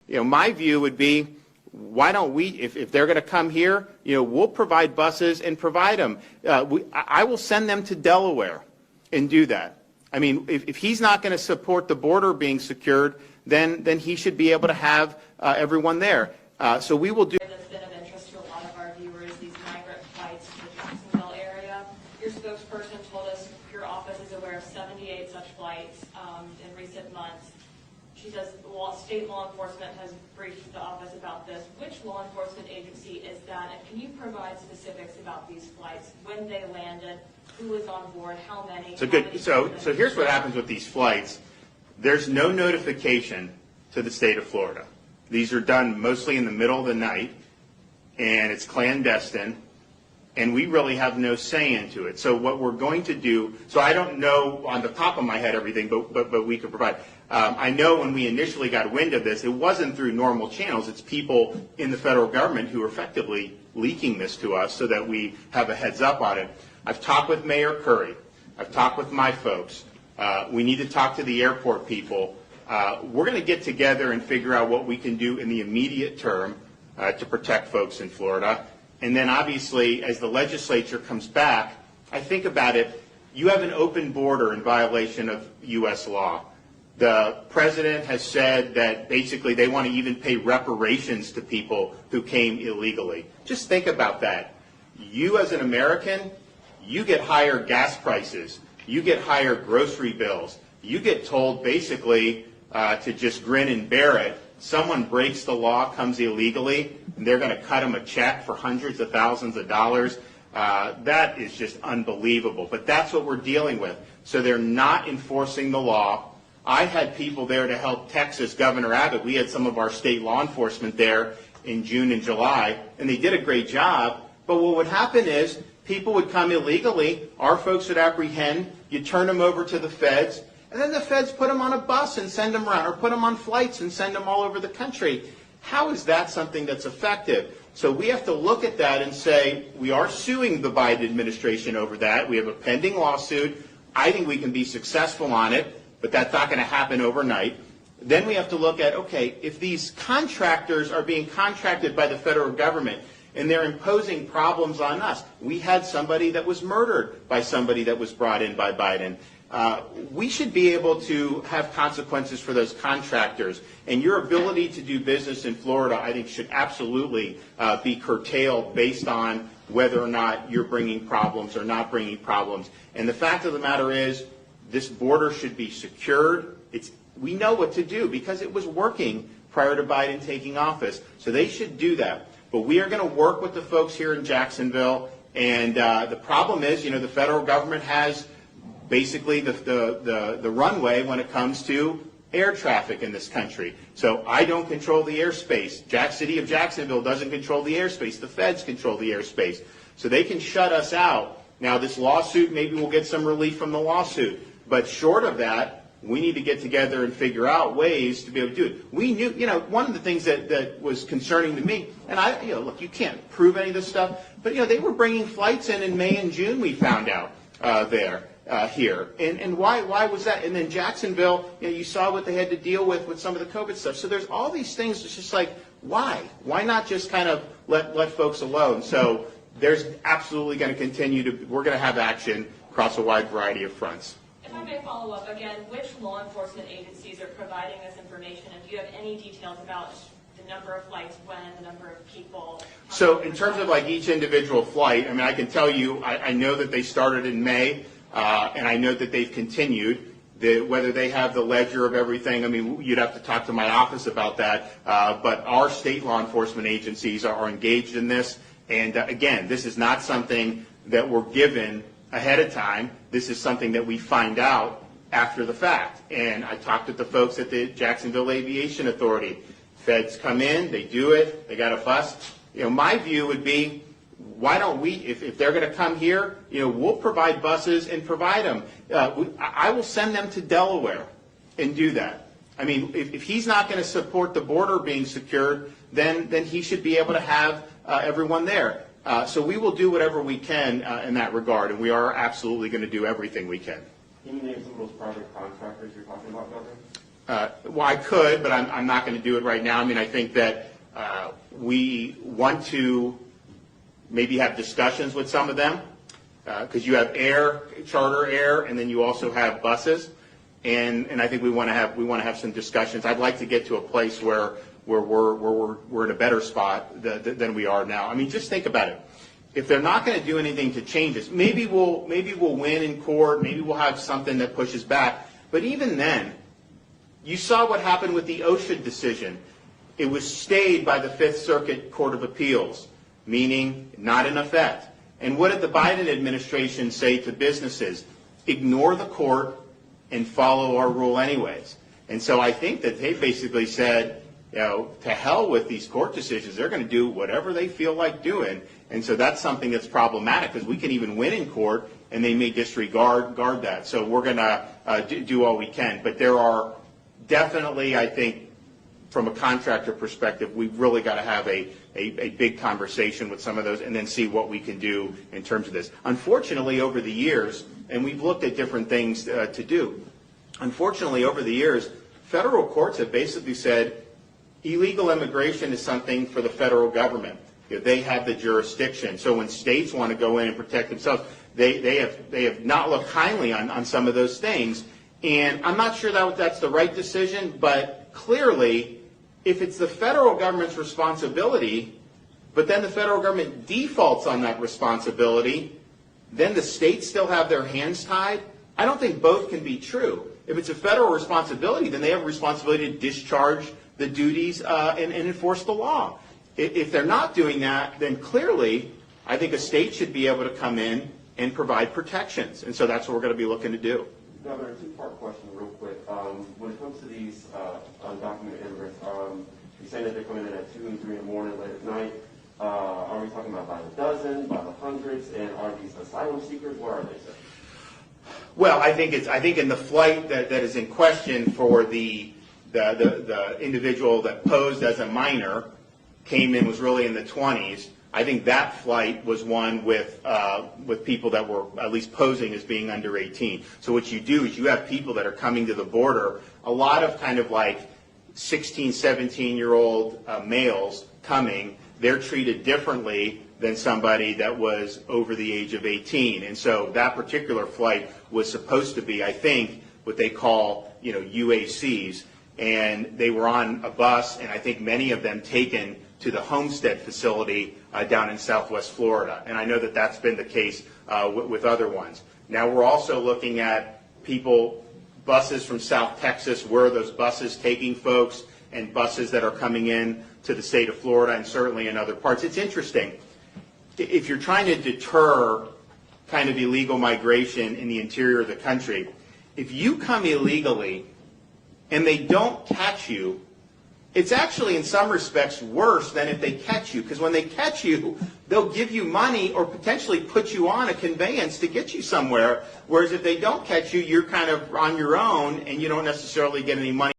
My view would be, why don't we, if they're going to come here, we'll provide buses and provide them. I will send them to Delaware and do that. I mean, if he's not going to support the border being secured, then he should be able to have everyone there. So we will do. That's been of interest to a lot of our viewers, these migrant flights to the Jacksonville area. Your spokesperson told us your office is aware of 78 such flights in recent months. She says state law enforcement has briefed the office about this. Which law enforcement agency is that? And can you provide specifics about these flights, when they landed, who was on board, how many? So here's what happens with these flights. There's no notification to the state of Florida. These are done mostly in the middle of the night, and it's clandestine, and we really have no say into it. So what we're going to do, so I don't know on the top of my head everything, but we could provide. I know when we initially got wind of this, it wasn't through normal channels. It's people in the federal government who are effectively leaking this to us so that we have a heads up on it. I've talked with Mayor Curry. I've talked with my folks. We need to talk to the airport people. We're going to get together and figure out what we can do in the immediate term to protect folks in Florida. And then obviously, as the legislature comes back, I think about it, you have an open border in violation of U.S. law. The president has said that basically they want to even pay reparations to people who came illegally. Just think about that. You as an American, you get higher gas prices. You get higher grocery bills. You get told basically to just grin and bear it. Someone breaks the law, comes illegally, and they're going to cut them a check for hundreds of thousands of dollars. That is just unbelievable. But that's what we're dealing with. So they're not enforcing the law. I had people there to help Texas Governor Abbott. We had some of our state law enforcement there in June and July, and they did a great job. But what would happen is people would come illegally. Our folks would apprehend. You turn them over to the feds. And then the feds put them on a bus and send them around, or put them on flights and send them all over the country. How is that something that's effective? So we have to look at that and say, we are suing the Biden administration over that. We have a pending lawsuit. I think we can be successful on it, but that's not going to happen overnight. Then we have to look at, okay, if these contractors are being contracted by the federal government and they're imposing problems on us. We had somebody that was murdered by somebody that was brought in by Biden. We should be able to have consequences for those contractors. And your ability to do business in Florida, I think, should absolutely be curtailed based on whether or not you're bringing problems or not bringing problems. And the fact of the matter is, this border should be secured. We know what to do because it was working prior to Biden taking office. So they should do that. But we are going to work with the folks here in Jacksonville. And the problem is, the federal government has basically the runway when it comes to air traffic in this country. So I don't control the airspace. City of Jacksonville doesn't control the airspace. The feds control the airspace. So they can shut us out. Now this lawsuit, maybe we'll get some relief from the lawsuit. But short of that, we need to get together and figure out ways to be able to do it. We knew, one of the things that was concerning to me, and look, you can't prove any of this stuff, but, they were bringing flights in May and June, we found out here. And why was that? And then Jacksonville, you saw what they had to deal with some of the COVID stuff. So there's all these things. It's just like, why? Why not just kind of let folks alone? So there's absolutely going to we're going to have action across a wide variety of fronts. If I may follow up again, which law enforcement agencies are providing this information, and do you have any details about the number of flights, when, the number of people? So in terms of each individual flight, I can tell you, I know that they started in May, and I know that they've continued. Whether they have the ledger of everything, you'd have to talk to my office about that. But our state law enforcement agencies are engaged in this. And again, this is not something that we're given ahead of time. This is something that we find out after the fact. And I talked with the folks at the Jacksonville Aviation Authority. Feds come in, they do it, they got a bus. My view would be, why don't we, if they're going to come here, we'll provide buses and provide them. I will send them to Delaware and do that. If he's not going to support the border being secured, then he should be able to have everyone there. So we will do whatever we can in that regard, and we are absolutely going to do everything we can. Can you name some of those private contractors you're talking about, Governor? Well, I could, but I'm not going to do it right now. I mean, I think that we want to maybe have discussions with some of them, because you have charter air, and then you also have buses, and I think we want to have some discussions. I'd like to get to a place where we're in a better spot than we are now. I mean, just think about it. If they're not going to do anything to change this, maybe we'll win in court. Maybe we'll have something that pushes back. But even then, you saw what happened with the OSHA decision. It was stayed by the Fifth Circuit Court of Appeals, meaning not in effect. And what did the Biden administration say to businesses? Ignore the court and follow our rule anyways. And so I think that they basically said, to hell with these court decisions. They're going to do whatever they feel like doing. And so that's something that's problematic, because we can even win in court and they may disregard that. So we're going to do all we can. But there are definitely, I think, from a contractor perspective, we've really got to have a big conversation with some of those and then see what we can do in terms of this. Unfortunately, over the years, and we've looked at different things to do, unfortunately, over the years, federal courts have basically said illegal immigration is something for the federal government. They have the jurisdiction. So when states want to go in and protect themselves, they have not looked kindly on some of those things. And I'm not sure that's the right decision, but clearly, if it's the federal government's responsibility, but then the federal government defaults on that responsibility, then the states still have their hands tied. I don't think both can be true. If it's a federal responsibility, then they have a responsibility to discharge the duties and enforce the law. If they're not doing that, then clearly, I think a state should be able to come in and provide protections. And so that's what we're going to be looking to do. Governor, two-part question real quick. When it comes to these undocumented immigrants, you're saying that they're coming in at 2 and 3 in the morning, late at night. Are we talking about by the dozen, by the hundreds, and are these asylum seekers? Where are they, sir? Well, I think in the flight that is in question for the individual that posed as a minor, came in, was really in the 20s. I think that flight was one with people that were at least posing as being under 18. So what you do is you have people that are coming to the border, a lot of kind of like 16, 17-year-old males coming. They're treated differently than somebody that was over the age of 18. And so that particular flight was supposed to be, I think, what they call, UACs. And they were on a bus, and I think many of them taken to the Homestead facility down in Southwest Florida. And I know that that's been the case with other ones. Now we're also looking at buses from South Texas, where are those buses taking folks, and buses that are coming in to the state of Florida and certainly in other parts. It's interesting. If you're trying to deter kind of illegal migration in the interior of the country, if you come illegally and they don't catch you, it's actually in some respects worse than if they catch you, because when they catch you, they'll give you money or potentially put you on a conveyance to get you somewhere, whereas if they don't catch you, you're kind of on your own and you don't necessarily get any money.